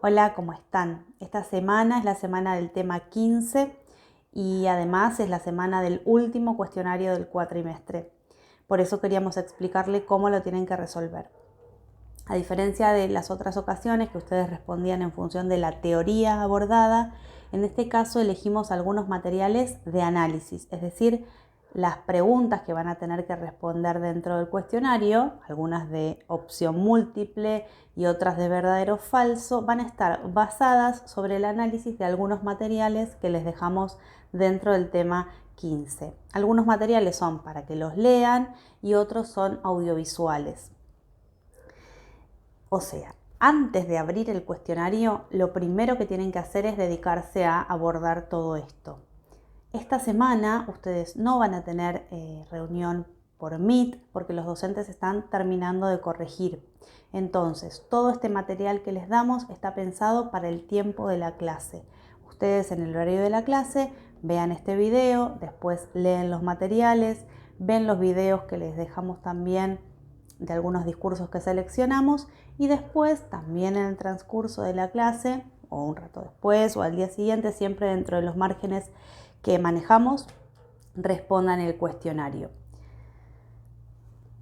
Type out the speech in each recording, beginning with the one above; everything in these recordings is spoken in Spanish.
Hola, ¿cómo están? Esta semana es la semana del tema 15 y además es la semana del último cuestionario del cuatrimestre. Por eso queríamos explicarle cómo lo tienen que resolver. A diferencia de las otras ocasiones que ustedes respondían en función de la teoría abordada, en este caso elegimos algunos materiales de análisis, es decir, las preguntas que van a tener que responder dentro del cuestionario, algunas de opción múltiple y otras de verdadero o falso, van a estar basadas sobre el análisis de algunos materiales que les dejamos dentro del tema 15. Algunos materiales son para que los lean y otros son audiovisuales. O sea, antes de abrir el cuestionario, lo primero que tienen que hacer es dedicarse a abordar todo esto. Esta semana ustedes no van a tener reunión por Meet porque los docentes están terminando de corregir. Entonces, todo este material que les damos está pensado para el tiempo de la clase. Ustedes en el horario de la clase vean este video, después leen los materiales, ven los videos que les dejamos también de algunos discursos que seleccionamos y después también en el transcurso de la clase o un rato después o al día siguiente, siempre dentro de los márgenes que manejamos, respondan el cuestionario.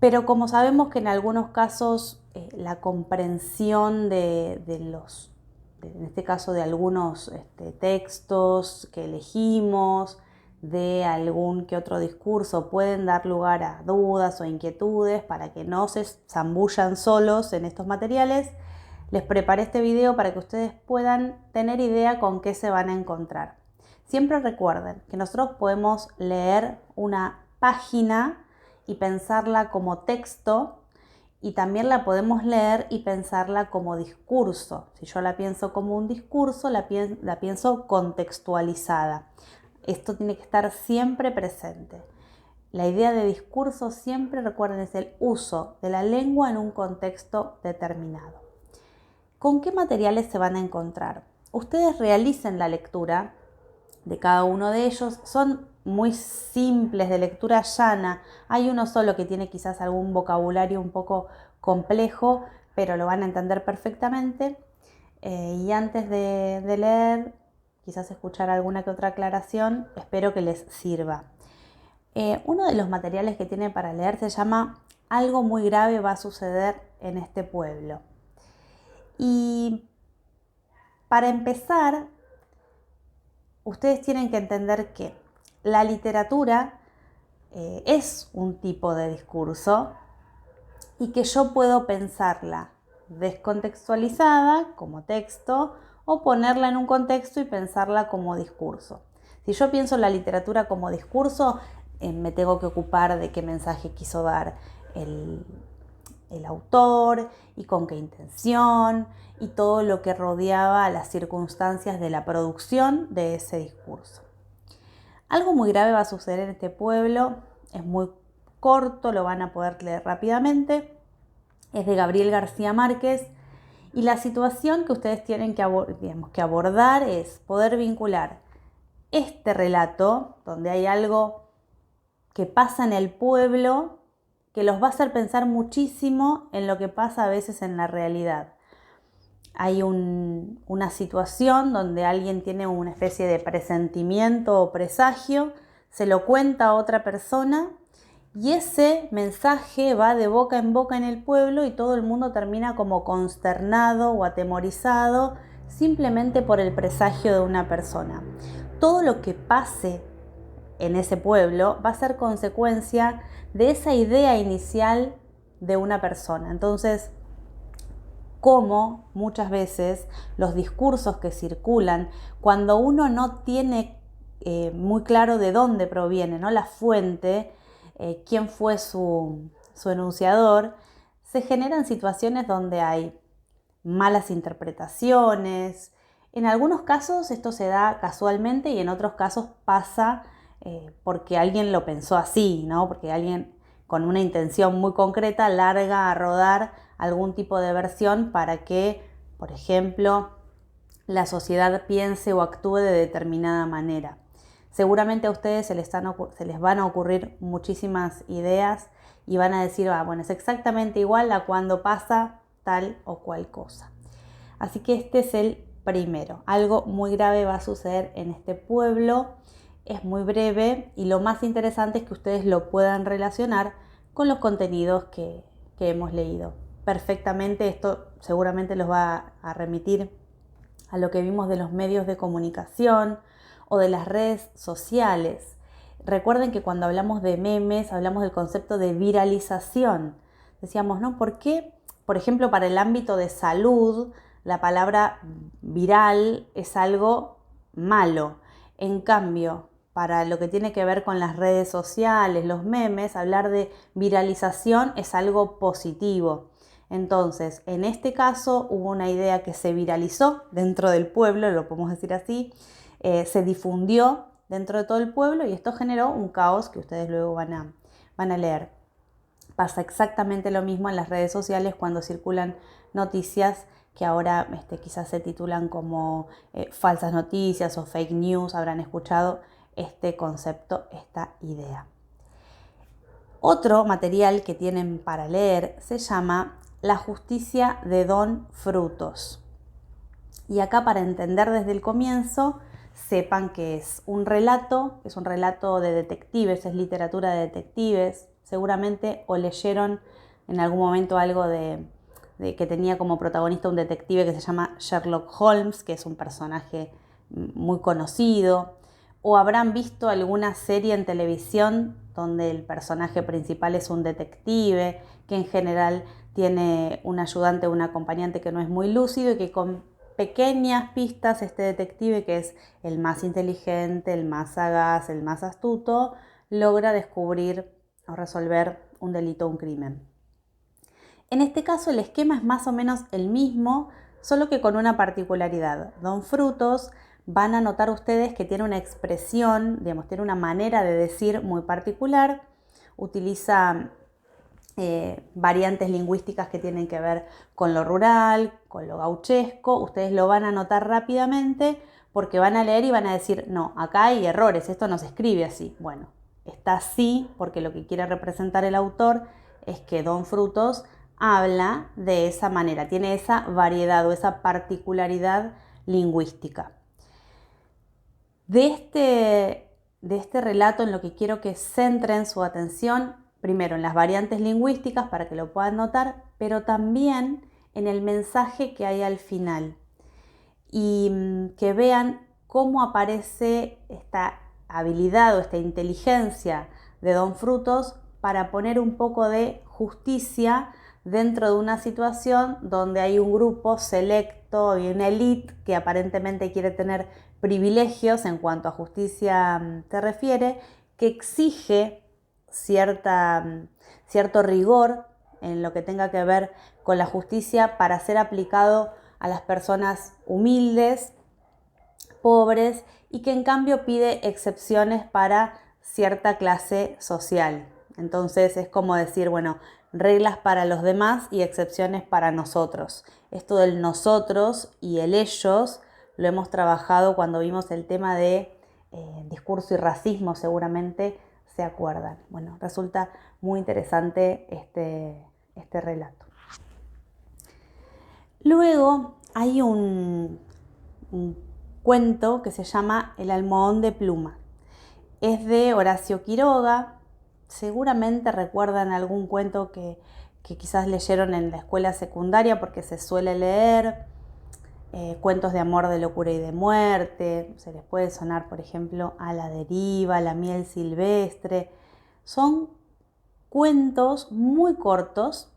Pero como sabemos que en algunos casos la comprensión en este caso de algunos textos que elegimos, de algún que otro discurso, pueden dar lugar a dudas o inquietudes para que no se zambullan solos en estos materiales, les preparé este video para que ustedes puedan tener idea con qué se van a encontrar. Siempre recuerden que nosotros podemos leer una página y pensarla como texto y también la podemos leer y pensarla como discurso. Si yo la pienso como un discurso, la pienso contextualizada. Esto tiene que estar siempre presente. La idea de discurso siempre, recuerden, es el uso de la lengua en un contexto determinado. ¿Con qué materiales se van a encontrar? Ustedes realicen la lectura de cada uno de ellos. Son muy simples, de lectura llana. Hay uno solo que tiene quizás algún vocabulario un poco complejo, pero lo van a entender perfectamente. Y antes de leer, quizás escuchar alguna que otra aclaración, espero que les sirva. Uno de los materiales que tiene para leer se llama Algo muy grave va a suceder en este pueblo. Y para empezar, ustedes tienen que entender que la literatura es un tipo de discurso y que yo puedo pensarla descontextualizada como texto o ponerla en un contexto y pensarla como discurso. Si yo pienso la literatura como discurso, me tengo que ocupar de qué mensaje quiso dar el autor y con qué intención y todo lo que rodeaba a las circunstancias de la producción de ese discurso. Algo muy grave va a suceder en este pueblo, es muy corto, lo van a poder leer rápidamente, es de Gabriel García Márquez y la situación que ustedes tienen que abordar es poder vincular este relato, donde hay algo que pasa en el pueblo, que los va a hacer pensar muchísimo en lo que pasa a veces en la realidad. Hay una situación donde alguien tiene una especie de presentimiento o presagio, se lo cuenta a otra persona y ese mensaje va de boca en boca en el pueblo y todo el mundo termina como consternado o atemorizado simplemente por el presagio de una persona. Todo lo que pase en ese pueblo va a ser consecuencia de esa idea inicial de una persona. Entonces, como muchas veces los discursos que circulan, cuando uno no tiene muy claro de dónde proviene, ¿no? La fuente, quién fue su enunciador, se generan situaciones donde hay malas interpretaciones. En algunos casos esto se da casualmente y en otros casos pasa porque alguien lo pensó así, ¿no? Porque alguien con una intención muy concreta larga a rodar algún tipo de versión para que, por ejemplo, la sociedad piense o actúe de determinada manera. Seguramente a ustedes se les van a ocurrir muchísimas ideas y van a decir, bueno, es exactamente igual a cuando pasa tal o cual cosa. Así que este es el primero. Algo muy grave va a suceder en este pueblo. Es muy breve y lo más interesante es que ustedes lo puedan relacionar con los contenidos que hemos leído. Perfectamente, esto seguramente los va a remitir a lo que vimos de los medios de comunicación o de las redes sociales. Recuerden que cuando hablamos de memes, hablamos del concepto de viralización. Decíamos, ¿no? ¿Por qué? Por ejemplo, para el ámbito de salud, la palabra viral es algo malo. En cambio, para lo que tiene que ver con las redes sociales, los memes, hablar de viralización es algo positivo. Entonces, en este caso hubo una idea que se viralizó dentro del pueblo, lo podemos decir así, se difundió dentro de todo el pueblo y esto generó un caos que ustedes luego van a leer. Pasa exactamente lo mismo en las redes sociales cuando circulan noticias que ahora quizás se titulan como falsas noticias o fake news, habrán escuchado este concepto, esta idea. Otro material que tienen para leer se llama La justicia de Don Frutos. Y acá, para entender desde el comienzo, sepan que es un relato de detectives, es literatura de detectives. Seguramente o leyeron en algún momento algo de que tenía como protagonista un detective que se llama Sherlock Holmes, que es un personaje muy conocido, o habrán visto alguna serie en televisión donde el personaje principal es un detective, que en general tiene un ayudante o un acompañante que no es muy lúcido y que con pequeñas pistas este detective, que es el más inteligente, el más sagaz, el más astuto, logra descubrir o resolver un delito o un crimen. En este caso el esquema es más o menos el mismo, solo que con una particularidad. Don Frutos, van a notar ustedes que tiene una expresión, digamos, tiene una manera de decir muy particular, utiliza variantes lingüísticas que tienen que ver con lo rural, con lo gauchesco. Ustedes lo van a notar rápidamente porque van a leer y van a decir, no, acá hay errores, esto no se escribe así. Bueno, está así porque lo que quiere representar el autor es que Don Frutos habla de esa manera, tiene esa variedad o esa particularidad lingüística. De este relato, en lo que quiero que centren su atención, primero en las variantes lingüísticas para que lo puedan notar, pero también en el mensaje que hay al final y que vean cómo aparece esta habilidad o esta inteligencia de Don Frutos para poner un poco de justicia dentro de una situación donde hay un grupo selecto y una élite que aparentemente quiere tener privilegios en cuanto a justicia se refiere, que exige cierto rigor en lo que tenga que ver con la justicia para ser aplicado a las personas humildes, pobres, y que en cambio pide excepciones para cierta clase social. Entonces es como decir, bueno, reglas para los demás y excepciones para nosotros. Esto del nosotros y el ellos lo hemos trabajado cuando vimos el tema de discurso y racismo, seguramente se acuerdan. Bueno, resulta muy interesante este relato. Luego hay un cuento que se llama El almohadón de pluma. Es de Horacio Quiroga. Seguramente recuerdan algún cuento que quizás leyeron en la escuela secundaria porque se suele leer. Cuentos de amor, de locura y de muerte. Se les puede sonar, por ejemplo, A la deriva, La miel silvestre. Son cuentos muy cortos,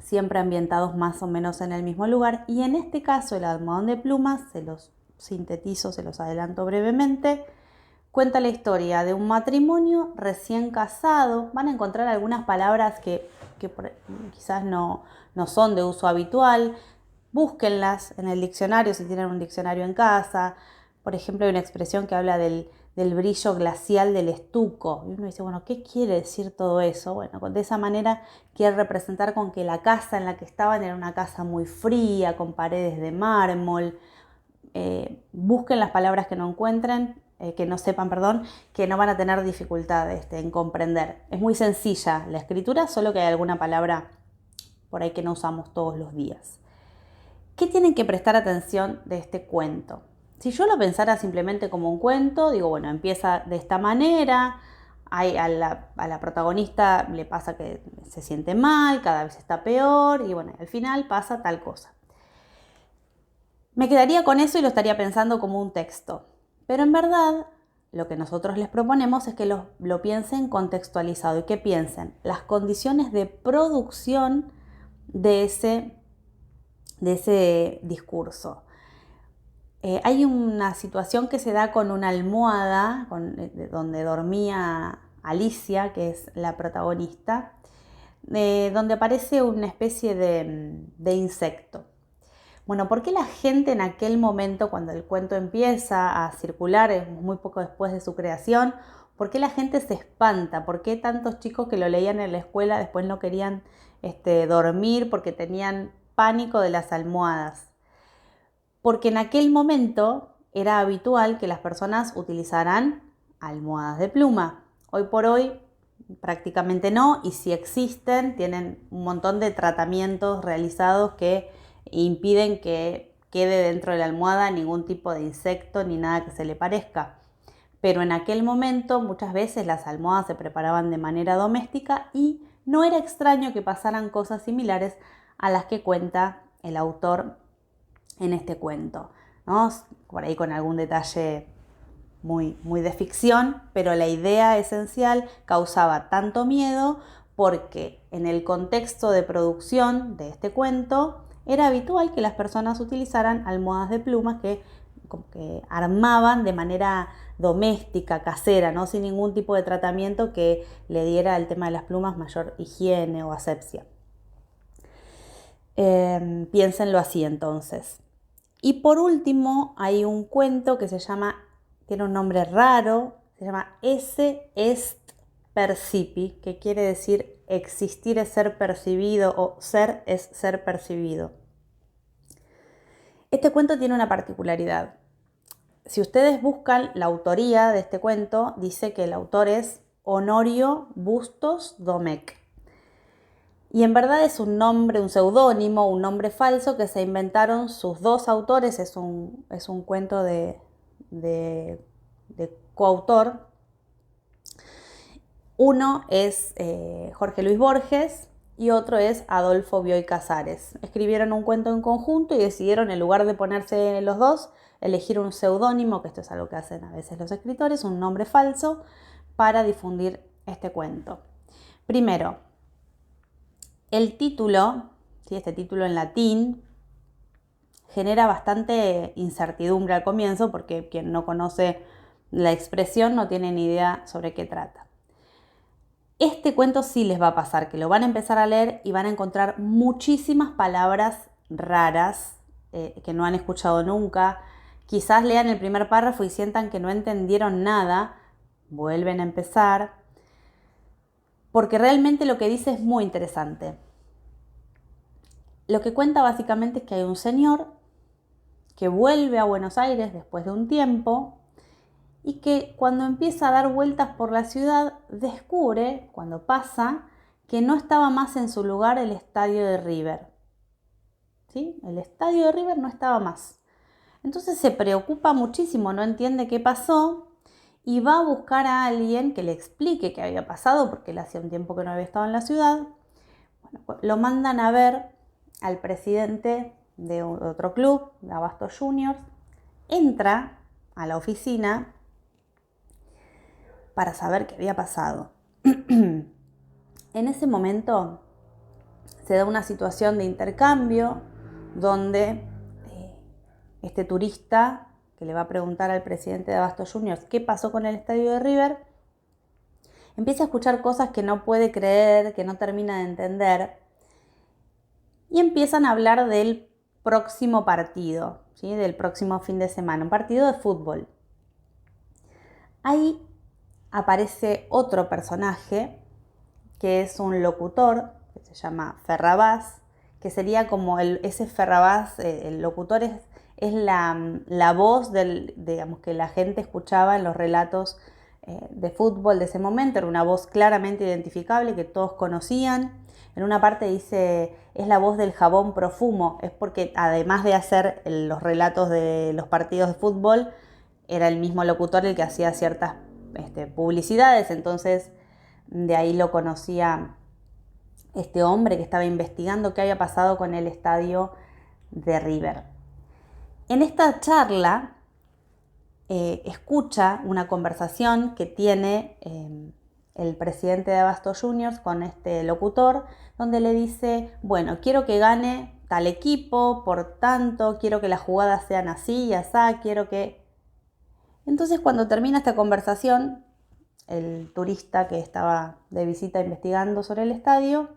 siempre ambientados más o menos en el mismo lugar, y en este caso El almohadón de plumas, se los sintetizo, se los adelanto brevemente, cuenta la historia de un matrimonio recién casado. Van a encontrar algunas palabras que quizás no son de uso habitual. Búsquenlas en el diccionario si tienen un diccionario en casa. Por ejemplo, hay una expresión que habla del brillo glacial del estuco. Y uno dice, bueno, ¿qué quiere decir todo eso? Bueno, de esa manera quiere representar con que la casa en la que estaban era una casa muy fría, con paredes de mármol. Busquen las palabras que no encuentren, que no sepan, que no van a tener dificultad en comprender. Es muy sencilla la escritura, solo que hay alguna palabra por ahí que no usamos todos los días. ¿Qué tienen que prestar atención de este cuento? Si yo lo pensara simplemente como un cuento, digo, bueno, empieza de esta manera, a la protagonista le pasa que se siente mal, cada vez está peor y bueno, al final pasa tal cosa. Me quedaría con eso y lo estaría pensando como un texto. Pero en verdad, lo que nosotros les proponemos es que lo piensen contextualizado y que piensen las condiciones de producción de ese discurso. Hay una situación que se da con una almohada donde dormía Alicia, que es la protagonista, donde aparece una especie de insecto. Bueno, ¿por qué la gente en aquel momento, cuando el cuento empieza a circular, es muy poco después de su creación, por qué la gente se espanta? ¿Por qué tantos chicos que lo leían en la escuela después no querían dormir porque tenían pánico de las almohadas? Porque en aquel momento era habitual que las personas utilizaran almohadas de pluma. Hoy por hoy prácticamente no, y si existen, tienen un montón de tratamientos realizados que impiden que quede dentro de la almohada ningún tipo de insecto ni nada que se le parezca. Pero en aquel momento muchas veces las almohadas se preparaban de manera doméstica y no era extraño que pasaran cosas similares a las que cuenta el autor en este cuento, ¿no? Por ahí con algún detalle muy de ficción, pero la idea esencial causaba tanto miedo porque en el contexto de producción de este cuento era habitual que las personas utilizaran almohadas de plumas que armaban de manera doméstica, casera, ¿no? Sin ningún tipo de tratamiento que le diera al tema de las plumas mayor higiene o asepsia. Piénsenlo así entonces. Y por último hay un cuento que tiene un nombre raro, se llama Esse est percipi, que quiere decir existir es ser percibido o ser es ser percibido. Este cuento tiene una particularidad. Si ustedes buscan la autoría de este cuento, dice que el autor es Honorio Bustos Domecq. Y en verdad es un nombre, un seudónimo, un nombre falso que se inventaron sus dos autores. Es un cuento de coautor. Uno es Jorge Luis Borges y otro es Adolfo Bioy Casares. Escribieron un cuento en conjunto y decidieron, en lugar de ponerse los dos, elegir un seudónimo, que esto es algo que hacen a veces los escritores, un nombre falso, para difundir este cuento. Primero, el título, ¿sí? Este título en latín, genera bastante incertidumbre al comienzo porque quien no conoce la expresión no tiene ni idea sobre qué trata. Este cuento sí les va a pasar, que lo van a empezar a leer y van a encontrar muchísimas palabras raras que no han escuchado nunca. Quizás lean el primer párrafo y sientan que no entendieron nada, vuelven a empezar, porque realmente lo que dice es muy interesante. Lo que cuenta básicamente es que hay un señor que vuelve a Buenos Aires después de un tiempo y que cuando empieza a dar vueltas por la ciudad descubre, cuando pasa, que no estaba más en su lugar el estadio de River. ¿Sí? El estadio de River no estaba más. Entonces se preocupa muchísimo, no entiende qué pasó y va a buscar a alguien que le explique qué había pasado porque él hacía un tiempo que no había estado en la ciudad. Bueno, lo mandan a ver al presidente de otro club, de Abasto Juniors, entra a la oficina para saber qué había pasado. En ese momento se da una situación de intercambio donde este turista que le va a preguntar al presidente de Abasto Juniors qué pasó con el estadio de River, empieza a escuchar cosas que no puede creer, que no termina de entender, y empiezan a hablar del próximo partido, ¿sí? Del próximo fin de semana, un partido de fútbol. Ahí aparece otro personaje que es un locutor que se llama Ferrabás, que sería como ese Ferrabás, el locutor es la voz digamos, que la gente escuchaba en los relatos de fútbol de ese momento. Era una voz claramente identificable que todos conocían. En una parte dice, es la voz del jabón profumo, es porque además de hacer los relatos de los partidos de fútbol, era el mismo locutor el que hacía ciertas publicidades, entonces de ahí lo conocía este hombre que estaba investigando qué había pasado con el estadio de River. En esta charla escucha una conversación que tiene el presidente de Abasto Juniors con este locutor, donde le dice, bueno, quiero que gane tal equipo, por tanto, quiero que las jugadas sean así y así, quiero que... Entonces, cuando termina esta conversación, el turista que estaba de visita investigando sobre el estadio,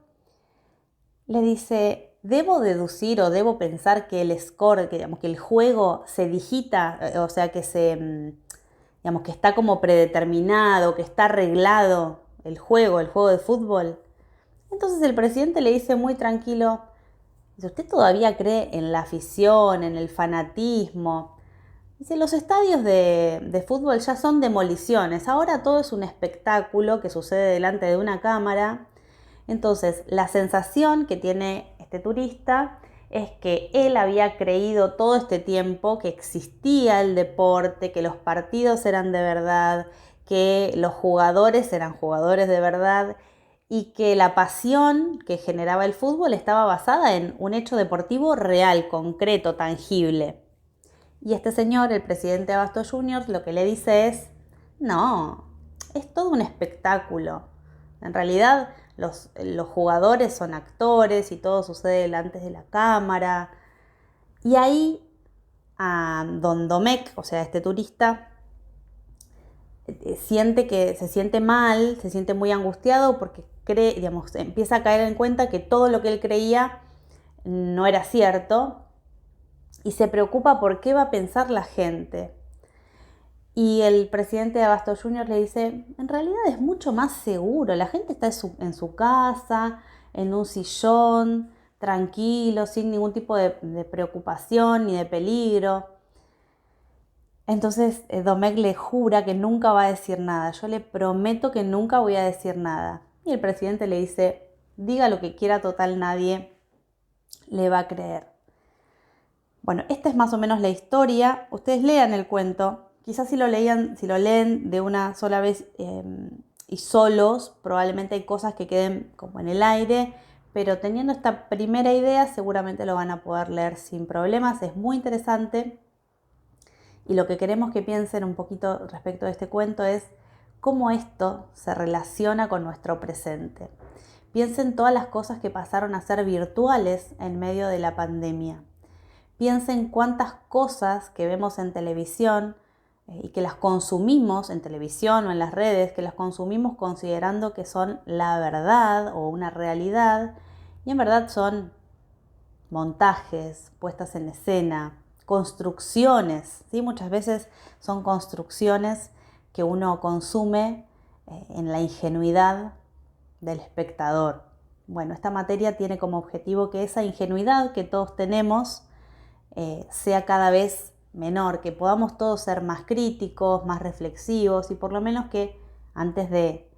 le dice, ¿debo deducir o debo pensar que el score, que el juego se digita, o sea, que que está como predeterminado, que está arreglado el juego de fútbol? Entonces el presidente le dice muy tranquilo, ¿usted todavía cree en la afición, en el fanatismo? Dice, los estadios de fútbol ya son demoliciones, ahora todo es un espectáculo que sucede delante de una cámara. Entonces, la sensación que tiene este turista es que él había creído todo este tiempo que existía el deporte, que los partidos eran de verdad, que los jugadores eran jugadores de verdad y que la pasión que generaba el fútbol estaba basada en un hecho deportivo real, concreto, tangible. Y este señor, el presidente de Abasto Juniors, lo que le dice es, no, es todo un espectáculo. En realidad los jugadores son actores y todo sucede delante de la cámara. Y ahí a Don Domecq, o sea, este turista, se siente mal, se siente muy angustiado porque empieza a caer en cuenta que todo lo que él creía no era cierto y se preocupa por qué va a pensar la gente. Y el presidente de Abasto Juniors le dice, en realidad es mucho más seguro, la gente está en su casa, en un sillón, tranquilo, sin ningún tipo de preocupación ni de peligro. Entonces Domecq le jura que nunca va a decir nada, yo le prometo que nunca voy a decir nada. Y el presidente le dice, diga lo que quiera, total nadie le va a creer. Bueno, esta es más o menos la historia, ustedes lean el cuento. Quizás si lo leen de una sola vez y solos, probablemente hay cosas que queden como en el aire, pero teniendo esta primera idea seguramente lo van a poder leer sin problemas, es muy interesante. Y lo que queremos que piensen un poquito respecto de este cuento es cómo esto se relaciona con nuestro presente. Piensen todas las cosas que pasaron a ser virtuales en medio de la pandemia. Piensen cuántas cosas que vemos en televisión y que las consumimos en televisión o en las redes, que las consumimos considerando que son la verdad o una realidad, y en verdad son montajes, puestas en escena, construcciones, ¿sí? Muchas veces son construcciones que uno consume en la ingenuidad del espectador. Bueno, esta materia tiene como objetivo que esa ingenuidad que todos tenemos sea cada vez menor, que podamos todos ser más críticos, más reflexivos y por lo menos que antes de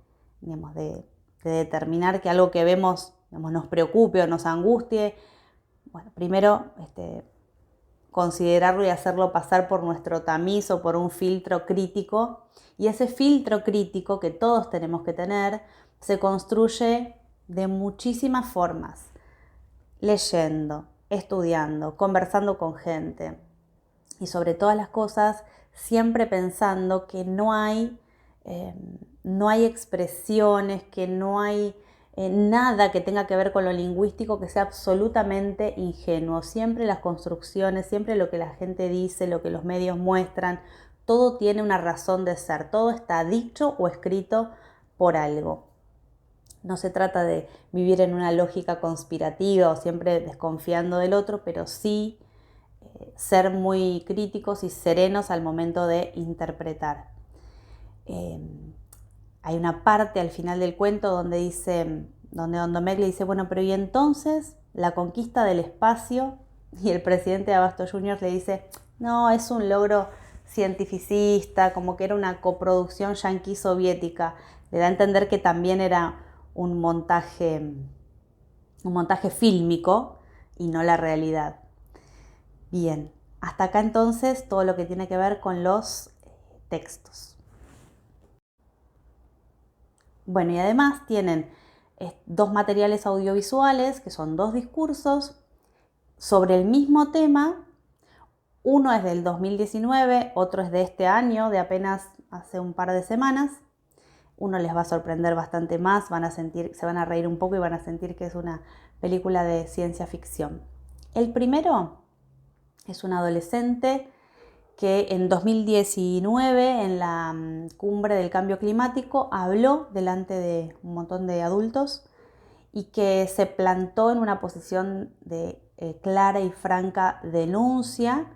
determinar que algo que vemos nos preocupe o nos angustie, bueno, primero considerarlo y hacerlo pasar por nuestro tamiz o por un filtro crítico, y ese filtro crítico que todos tenemos que tener se construye de muchísimas formas, leyendo, estudiando, conversando con gente y sobre todas las cosas siempre pensando que no hay expresiones, que no hay nada que tenga que ver con lo lingüístico que sea absolutamente ingenuo. Siempre las construcciones, siempre lo que la gente dice, lo que los medios muestran, todo tiene una razón de ser, todo está dicho o escrito por algo. No se trata de vivir en una lógica conspirativa o siempre desconfiando del otro, pero sí ser muy críticos y serenos al momento de interpretar. Hay una parte al final del cuento donde Don Domecq le dice, bueno, pero ¿y entonces la conquista del espacio? Y el presidente de Abasto Juniors le dice, no, es un logro cientificista, como que era una coproducción yanqui soviética. Le da a entender que también era un montaje un montaje fílmico y no la realidad. Bien, hasta acá entonces todo lo que tiene que ver con los textos. Bueno, y además tienen dos materiales audiovisuales, que son dos discursos sobre el mismo tema. Uno es del 2019, otro es de este año, de apenas hace un par de semanas. Uno les va a sorprender bastante más, se van a reír un poco y van a sentir que es una película de ciencia ficción. El primero es un adolescente que en 2019, en la cumbre del cambio climático, habló delante de un montón de adultos y que se plantó en una posición de clara y franca denuncia,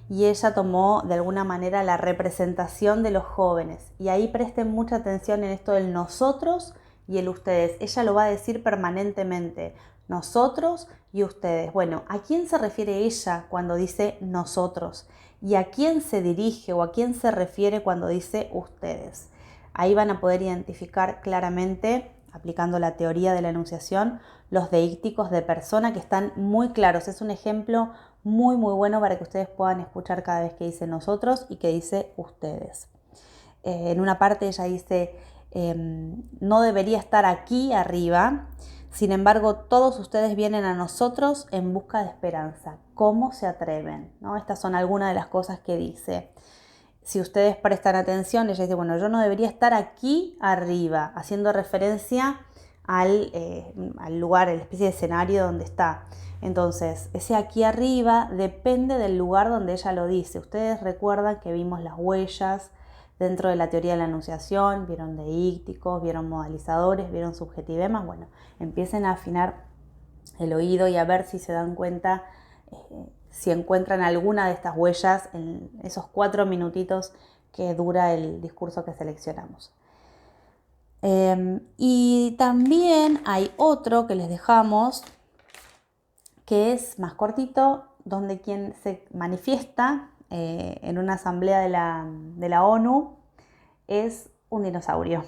y ella tomó de alguna manera la representación de los jóvenes. Y ahí presten mucha atención en esto del nosotros y el ustedes. Ella lo va a decir permanentemente, nosotros y ustedes. Bueno, ¿a quién se refiere ella cuando dice nosotros? ¿Y a quién se dirige o a quién se refiere cuando dice ustedes? Ahí van a poder identificar claramente, aplicando la teoría de la enunciación, los deícticos de persona, que están muy claros. Es un ejemplo muy bueno para que ustedes puedan escuchar cada vez que dice nosotros y que dice ustedes. En una parte ella dice, no debería estar aquí arriba, sin embargo todos ustedes vienen a nosotros en busca de esperanza. ¿Cómo se atreven? ¿No? Estas son algunas de las cosas que dice. Si ustedes prestan atención, ella dice, bueno, yo no debería estar aquí arriba, haciendo referencia al lugar, a la especie de escenario donde está. Entonces, ese aquí arriba depende del lugar donde ella lo dice. Ustedes recuerdan que vimos las huellas dentro de la teoría de la enunciación, vieron deícticos, vieron modalizadores, vieron subjetivemas. Bueno, empiecen a afinar el oído y a ver si se dan cuenta, si encuentran alguna de estas huellas en esos 4 minutitos que dura el discurso que seleccionamos. Y también hay otro que les dejamos, que es más cortito, donde quien se manifiesta en una asamblea de la ONU es un dinosaurio.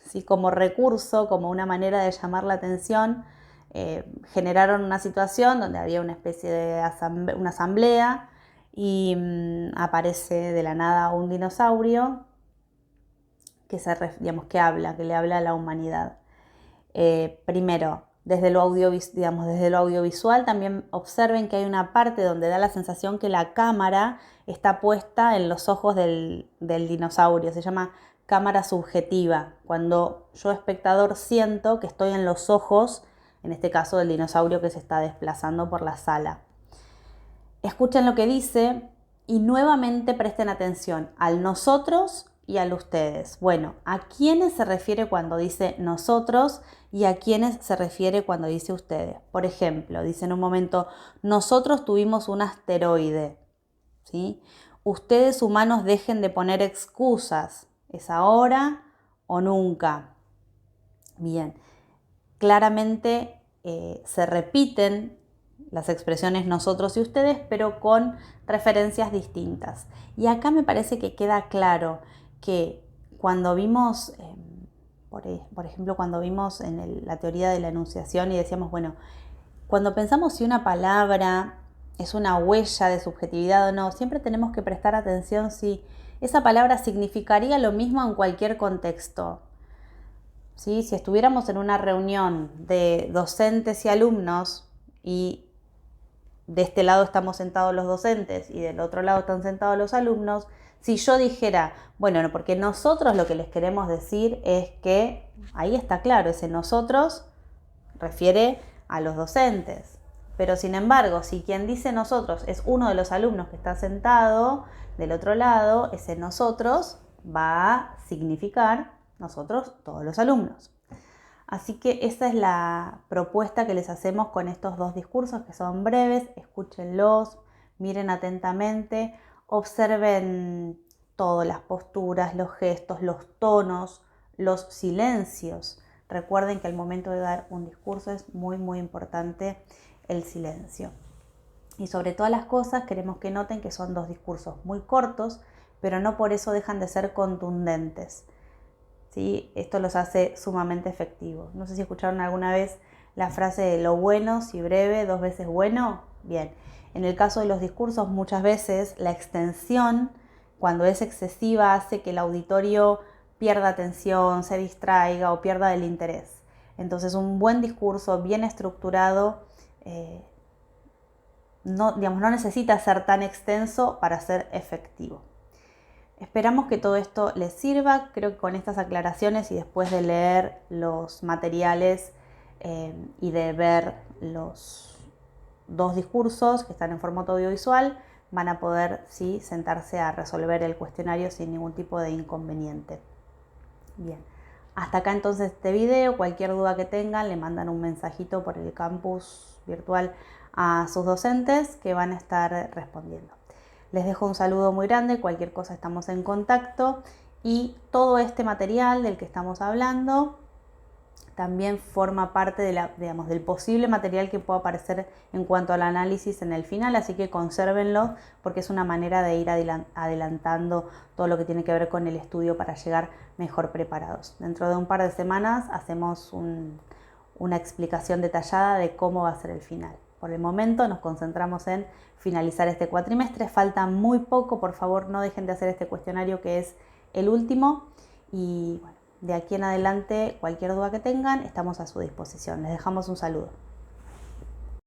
¿Sí? Como recurso, como una manera de llamar la atención, generaron una situación donde había una especie de una asamblea y aparece de la nada un dinosaurio que, que le habla a la humanidad. Primero, desde lo audiovisual también observen que hay una parte donde da la sensación que la cámara está puesta en los ojos del dinosaurio. Se llama cámara subjetiva, cuando yo espectador siento que estoy en los ojos, en este caso del dinosaurio que se está desplazando por la sala. Escuchen lo que dice y nuevamente presten atención al nosotros y al ustedes. Bueno, ¿a quiénes se refiere cuando dice nosotros y a quiénes se refiere cuando dice ustedes? Por ejemplo, dice en un momento, nosotros tuvimos un asteroide, ¿sí? Ustedes humanos dejen de poner excusas, ¿es ahora o nunca? Bien, claramente se repiten las expresiones nosotros y ustedes, pero con referencias distintas. Y acá me parece que queda claro que cuando vimos, por ejemplo, cuando vimos en la teoría de la enunciación y decíamos, bueno, cuando pensamos si una palabra es una huella de subjetividad o no, siempre tenemos que prestar atención si esa palabra significaría lo mismo en cualquier contexto. ¿Sí? Si estuviéramos en una reunión de docentes y alumnos y de este lado estamos sentados los docentes y del otro lado están sentados los alumnos, si yo dijera, bueno, no, porque nosotros lo que les queremos decir es que, ahí está claro, ese nosotros refiere a los docentes. Pero sin embargo, si quien dice nosotros es uno de los alumnos que está sentado del otro lado, ese nosotros va a significar nosotros, todos los alumnos. Así que esa es la propuesta que les hacemos con estos dos discursos, que son breves. Escúchenlos, miren atentamente, observen todo, las posturas, los gestos, los tonos, los silencios. Recuerden que al momento de dar un discurso es muy importante el silencio. Y sobre todas las cosas queremos que noten que son dos discursos muy cortos, pero no por eso dejan de ser contundentes. ¿Sí? Esto los hace sumamente efectivos. No sé si escucharon alguna vez la frase de lo bueno, si breve, 2 veces bueno. Bien, en el caso de los discursos muchas veces la extensión, cuando es excesiva, hace que el auditorio pierda atención, se distraiga o pierda el interés. Entonces un buen discurso bien estructurado no necesita ser tan extenso para ser efectivo. Esperamos que todo esto les sirva. Creo que con estas aclaraciones y después de leer los materiales y de ver los 2 discursos que están en formato audiovisual, van a poder sí sentarse a resolver el cuestionario sin ningún tipo de inconveniente. Bien, hasta acá entonces este video. Cualquier duda que tengan, le mandan un mensajito por el campus virtual a sus docentes que van a estar respondiendo. Les dejo un saludo muy grande, cualquier cosa estamos en contacto, y todo este material del que estamos hablando también forma parte de del posible material que pueda aparecer en cuanto al análisis en el final, así que consérvenlo porque es una manera de ir adelantando todo lo que tiene que ver con el estudio para llegar mejor preparados. Dentro de un par de semanas hacemos una explicación detallada de cómo va a ser el final. Por el momento nos concentramos en finalizar este cuatrimestre. Falta muy poco, por favor no dejen de hacer este cuestionario que es el último. Y bueno, de aquí en adelante cualquier duda que tengan estamos a su disposición. Les dejamos un saludo.